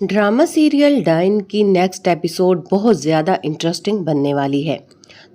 Drama serial dine की next episode बहुत ज़्यादा इंटरेस्टिंग बनने वाली है।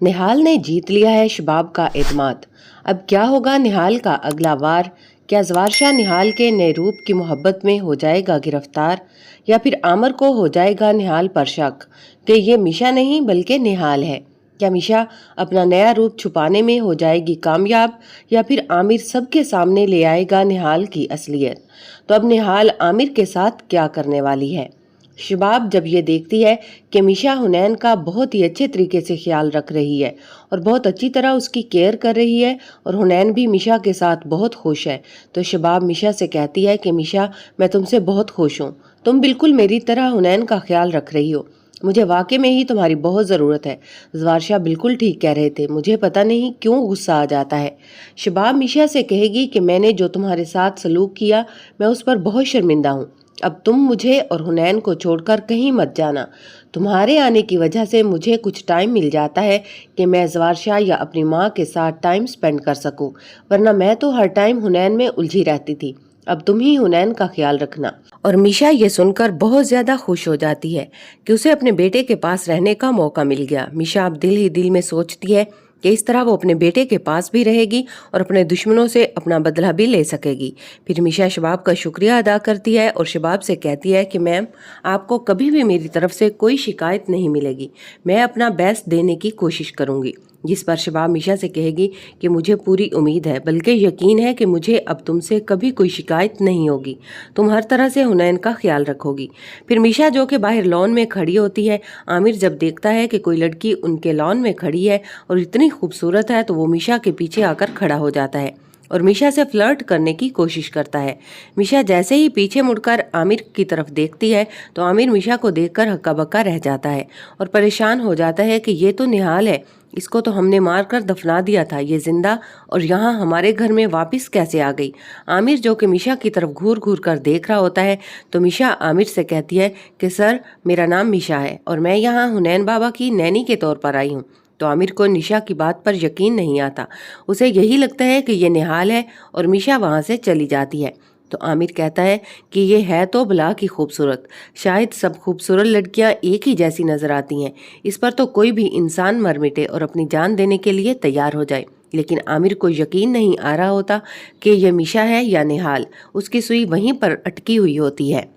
निहाल ने जीत लिया है शबाब का एतमाद। अब क्या होगा निहाल का अगला वार? क्या जवारशाह निहाल के नए रूप की मोहब्बत में हो जाएगा गिरफ्तार, या फिर आमर को हो जाएगा निहाल पर शक कि ये मिशा नहीं बल्कि निहाल है? क्या मिशा अपना नया रूप छुपाने में हो जाएगी कामयाब, या फिर आमिर सबके सामने ले आएगा निहाल की असलियत? तो अब निहाल आमिर के साथ क्या करने वाली है? शबाब जब ये देखती है कि मिशा हुनैन का बहुत ही अच्छे तरीके से ख्याल रख रही है और बहुत अच्छी तरह उसकी केयर कर रही है, और हुनैन भी मिशा के साथ बहुत खुश है, तो शबाब मिशा से कहती है कि मिशा, मैं तुमसे बहुत खुश हूँ। तुम बिल्कुल मेरी तरह हुनैन का ख्याल रख रही हो। मुझे वाकई में ही तुम्हारी बहुत ज़रूरत है। जवारशाह बिल्कुल ठीक कह रहे थे, मुझे पता नहीं क्यों गुस्सा आ जाता है। शबाब मिशा से कहेगी कि मैंने जो तुम्हारे साथ सलूक किया, मैं उस पर बहुत शर्मिंदा हूँ। अब तुम मुझे और हुनैन को छोड़कर कहीं मत जाना। तुम्हारे आने की वजह से मुझे कुछ टाइम मिल जाता है कि मैं जवारशाह या अपनी माँ के साथ टाइम स्पेंड कर सकूं, वरना मैं तो हर टाइम हुनैन में उलझी रहती थी। अब तुम ही हुनैन का ख्याल रखना। और मिशा ये सुनकर बहुत ज्यादा खुश हो जाती है कि उसे अपने बेटे के पास रहने का मौका मिल गया। मिशा अब दिल ही दिल में सोचती है कि इस तरह वो अपने बेटे के पास भी रहेगी और अपने दुश्मनों से अपना बदला भी ले सकेगी। फिर मिशा शबाब का शुक्रिया अदा करती है और शबाब से कहती है कि मैम, आपको कभी भी मेरी तरफ से कोई शिकायत नहीं मिलेगी। मैं अपना बेस्ट देने की कोशिश करूंगी। जिस पर शबाब मिशा से कहेगी कि मुझे पूरी उम्मीद है, बल्कि यकीन है कि मुझे अब तुमसे कभी कोई शिकायत नहीं होगी। तुम हर तरह से हुनैन का ख्याल रखोगी। फिर मिशा जो कि बाहर लॉन में खड़ी होती है, आमिर जब देखता है कि कोई लड़की उनके लॉन में खड़ी है और इतनी खूबसूरत है, तो वो मिशा के पीछे आकर खड़ा हो जाता है और मिशा से फ्लर्ट करने की कोशिश करता है। मिशा जैसे ही पीछे मुड़कर आमिर की तरफ देखती है, तो आमिर मिशा को देखकर हक्का बक्का रह जाता है और परेशान हो जाता है कि ये तो निहाल है, इसको तो हमने मारकर दफना दिया था, ये जिंदा और यहाँ हमारे घर में वापस कैसे आ गई? आमिर जो कि मिशा की तरफ घूर घूर कर देख रहा होता है, तो मिशा आमिर से कहती है कि सर, मेरा नाम मिशा है और मैं यहाँ हुनैन बाबा की नैनी के तौर पर आई हूँ। तो आमिर को निशा की बात पर यकीन नहीं आता। उसे यही लगता है कि ये निहाल है और मिशा वहाँ से चली जाती है। तो आमिर कहता है कि ये है तो भला की खूबसूरत, शायद सब खूबसूरत लड़कियां एक ही जैसी नजर आती हैं। इस पर तो कोई भी इंसान मर मिटे और अपनी जान देने के लिए तैयार हो जाए। लेकिन आमिर को यकीन नहीं आ रहा होता कि यह मिशा है या निहाल। उसकी सुई वहीं पर अटकी हुई होती है।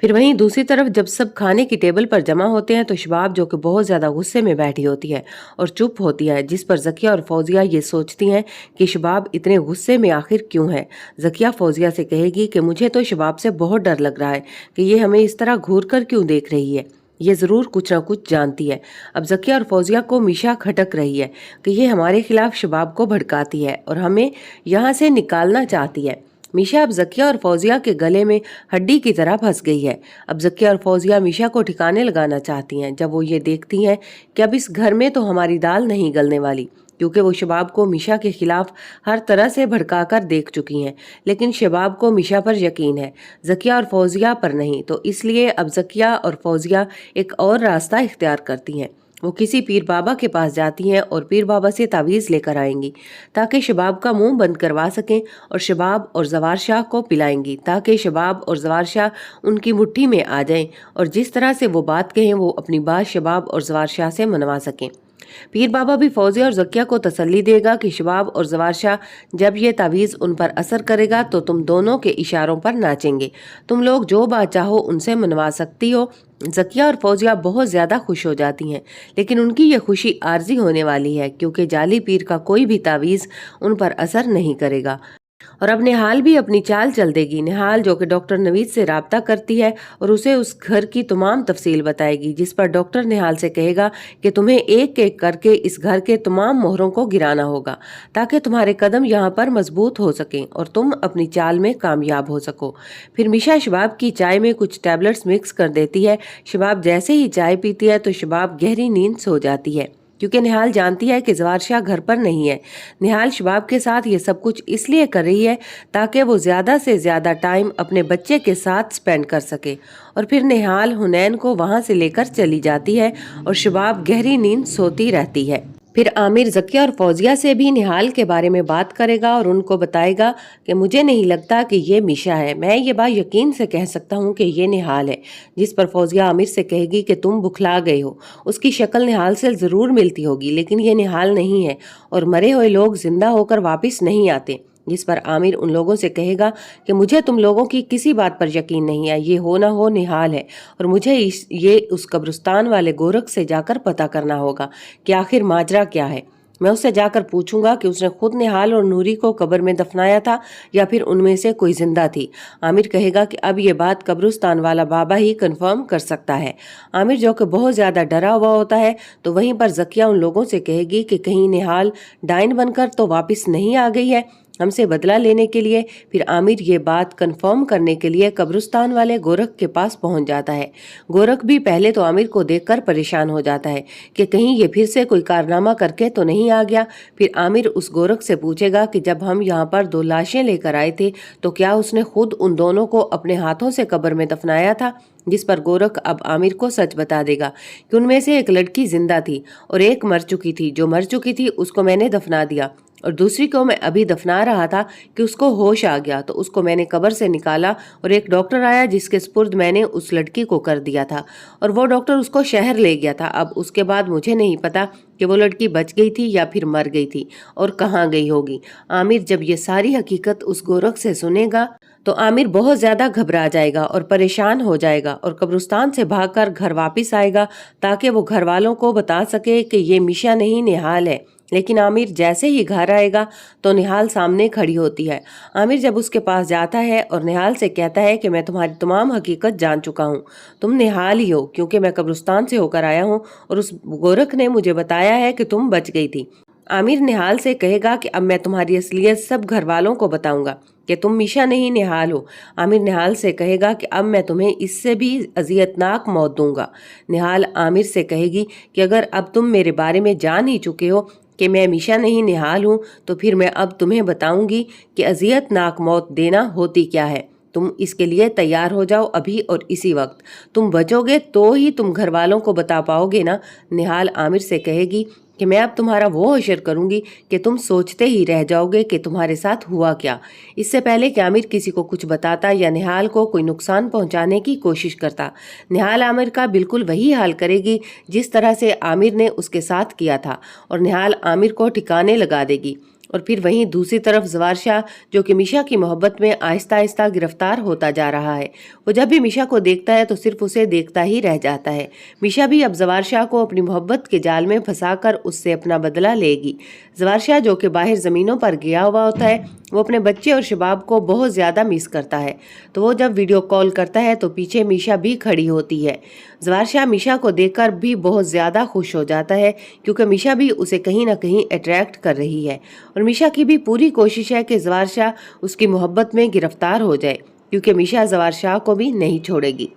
फिर वहीं दूसरी तरफ जब सब खाने की टेबल पर जमा होते हैं, तो शबाब जो कि बहुत ज्यादा गुस्से में बैठी होती है और चुप होती है, जिस पर जकिया और फौजिया ये सोचती हैं कि शबाब इतने गुस्से में आखिर क्यों है। जकिया फौजिया से कहेगी कि मुझे तो शबाब से बहुत डर लग रहा है कि ये हमें इस तरह घूर कर क्यों देख रही है, ये जरूर कुछ ना कुछ जानती है। अब जकिया और फौजिया को मिशा खटक रही है कि ये हमारे खिलाफ शबाब को भड़काती है और हमें यहाँ से निकालना चाहती है। मिशा अब जकिया और फौजिया के गले में हड्डी की तरह फंस गई है। अब जकिया और फौजिया मिशा को ठिकाने लगाना चाहती हैं जब वो ये देखती हैं कि अब इस घर में तो हमारी दाल नहीं गलने वाली, क्योंकि वो शबाब को मिशा के खिलाफ हर तरह से भड़काकर देख चुकी हैं। लेकिन शबाब को मिशा पर यकीन है, जकिया और फौजिया पर नहीं। तो इसलिए अब जकिया और फौजिया एक और रास्ता इख्तियार करती हैं। वो किसी पीर बाबा के पास जाती हैं और पीर बाबा से तावीज़ लेकर आएंगी ताकि शबाब का मुंह बंद करवा सकें, और शबाब और जवार शाह को पिलाएंगी ताकि शबाब और जवार शाह उनकी मुट्ठी में आ जाएं और जिस तरह से वो बात कहें वो अपनी बात शबाब और जवार शाह से मनवा सकें। पीर बाबा भी फौजिया और जकिया को तसल्ली देगा कि शबाब और जवार शाह, जब ये तावीज़ उन पर असर करेगा तो तुम दोनों के इशारों पर नाचेंगे, तुम लोग जो बात चाहो उनसे मनवा सकती हो। जकिया और फौजिया बहुत ज़्यादा खुश हो जाती हैं, लेकिन उनकी ये खुशी आर्जी होने वाली है, क्योंकि जाली पीर का कोई भी तावीज़ उन पर असर नहीं करेगा। और अब निहाल भी अपनी चाल चल देगी। निहाल जो कि डॉक्टर नवीद से राब्ता करती है और उसे उस घर की तमाम तफसील बताएगी, जिस पर डॉक्टर निहाल से कहेगा कि तुम्हें एक एक करके इस घर के तमाम मोहरों को गिराना होगा ताकि तुम्हारे कदम यहाँ पर मजबूत हो सकें और तुम अपनी चाल में कामयाब हो सको। फिर मिशा शबाब की चाय में कुछ टैबलेट्स मिक्स कर देती है। शबाब जैसे ही चाय पीती है तो शबाब गहरी नींद सो जाती है, क्योंकि निहाल जानती है कि जवार शाह घर पर नहीं है। निहाल शबाब के साथ ये सब कुछ इसलिए कर रही है ताकि वो ज़्यादा से ज़्यादा टाइम अपने बच्चे के साथ स्पेंड कर सके। और फिर निहाल हुनैन को वहाँ से लेकर चली जाती है और शबाब गहरी नींद सोती रहती है। फिर आमिर ज़किया और फौजिया से भी निहाल के बारे में बात करेगा और उनको बताएगा कि मुझे नहीं लगता कि ये मीशा है, मैं ये बात यकीन से कह सकता हूँ कि ये निहाल है। जिस पर फौजिया आमिर से कहेगी कि तुम बुखला गए हो, उसकी शक्ल निहाल से ज़रूर मिलती होगी लेकिन ये निहाल नहीं है और मरे हुए लोग जिंदा होकर वापस नहीं आते। जिस पर आमिर उन लोगों से कहेगा कि मुझे तुम लोगों की किसी बात पर यकीन नहीं है, ये हो ना हो निहाल है और मुझे ये उस कब्रिस्तान वाले गोरख से जाकर पता करना होगा कि आखिर माजरा क्या है। मैं उससे जाकर पूछूंगा कि उसने खुद निहाल और नूरी को कब्र में दफनाया था या फिर उनमें से कोई जिंदा थी। आमिर कहेगा कि अब ये बात कब्रिस्तान वाला बाबा ही कंफर्म कर सकता है। आमिर जो कि बहुत ज्यादा डरा हुआ होता है तो वहीं पर ज़किया उन लोगों से कहेगी कि कहीं निहाल डाइन बनकर तो वापस नहीं आ गई है हमसे बदला लेने के लिए। फिर आमिर ये बात कंफर्म करने के लिए कब्रिस्तान वाले गोरख के पास पहुंच जाता है। गोरख भी पहले तो आमिर को देखकर परेशान हो जाता है कि कहीं ये फिर से कोई कारनामा करके तो नहीं आ गया। फिर आमिर उस गोरख से पूछेगा कि जब हम यहाँ पर 2 लाशें लेकर आए थे तो क्या उसने खुद उन दोनों को अपने हाथों से कब्र में दफनाया था। जिस पर गोरख अब आमिर को सच बता देगा कि उनमें से एक लड़की जिंदा थी और एक मर चुकी थी। जो मर चुकी थी उसको मैंने दफना दिया और दूसरी को मैं अभी दफना रहा था कि उसको होश आ गया तो उसको मैंने कब्र से निकाला और एक डॉक्टर आया जिसके स्पुर्द मैंने उस लड़की को कर दिया था और वो डॉक्टर उसको शहर ले गया था। अब उसके बाद मुझे नहीं पता कि वो लड़की बच गई थी या फिर मर गई थी और कहाँ गई होगी। आमिर जब ये सारी हकीकत उस गोरख से सुनेगा तो आमिर बहुत ज्यादा घबरा जाएगा और परेशान हो जाएगा और कब्रिस्तान से भागकर घर वापस आएगा ताकि वो घर वालों को बता सके कि ये मीशा नहीं निहाल है। लेकिन आमिर जैसे ही घर आएगा तो निहाल सामने खड़ी होती है। आमिर जब उसके पास जाता है और निहाल से कहता है कि मैं तुम्हारी तमाम हकीकत जान चुका हूँ, तुम निहाल ही हो क्योंकि मैं कब्रिस्तान से होकर आया हूँ और उस गोरख ने मुझे बताया है कि तुम बच गई थी। आमिर निहाल से कहेगा कि अब मैं तुम्हारी असलियत सब घर वालों को बताऊंगा कि तुम मीशा नहीं निहाल हो। आमिर निहाल से कहेगा कि अब मैं तुम्हें इससे भी अजियतनाक मौत दूंगा। निहाल आमिर से कहेगी कि अगर अब तुम मेरे बारे में जान ही चुके हो कि मैं मीशा नहीं निहाल हूँ तो फिर मैं अब तुम्हें बताऊंगी कि अजियतनाक मौत देना होती क्या है। तुम इसके लिए तैयार हो जाओ अभी और इसी वक्त। तुम बचोगे तो ही तुम घर वालों को बता पाओगे ना। निहाल आमिर से कहेगी कि मैं अब तुम्हारा वो हशर करूंगी कि तुम सोचते ही रह जाओगे कि तुम्हारे साथ हुआ क्या। इससे पहले कि आमिर किसी को कुछ बताता या निहाल को कोई नुकसान पहुंचाने की कोशिश करता, निहाल आमिर का बिल्कुल वही हाल करेगी जिस तरह से आमिर ने उसके साथ किया था और निहाल आमिर को ठिकाने लगा देगी। और फिर वहीं दूसरी तरफ जवार शाह जो कि मीशा की मोहब्बत में आहिस्ता आहिस्ता गिरफ्तार होता जा रहा है, वो जब भी मीशा को देखता है तो सिर्फ उसे देखता ही रह जाता है। मीशा भी अब जवार शाह को अपनी मोहब्बत के जाल में फंसाकर उससे अपना बदला लेगी। जवार शाह जो कि बाहर ज़मीनों पर गया हुआ होता है, वो अपने बच्चे और शबाब को बहुत ज़्यादा मिस करता है तो वो जब वीडियो कॉल करता है तो पीछे मीशा भी खड़ी होती है। जवार शाह मीशा को देखकर भी बहुत ज़्यादा खुश हो जाता है क्योंकि मीशा भी उसे कहीं ना कहीं अट्रैक्ट कर रही है और मीशा की भी पूरी कोशिश है कि जवार शाह उसकी मोहब्बत में गिरफ्तार हो जाए क्योंकि मीशा जवार शाह को भी नहीं छोड़ेगी।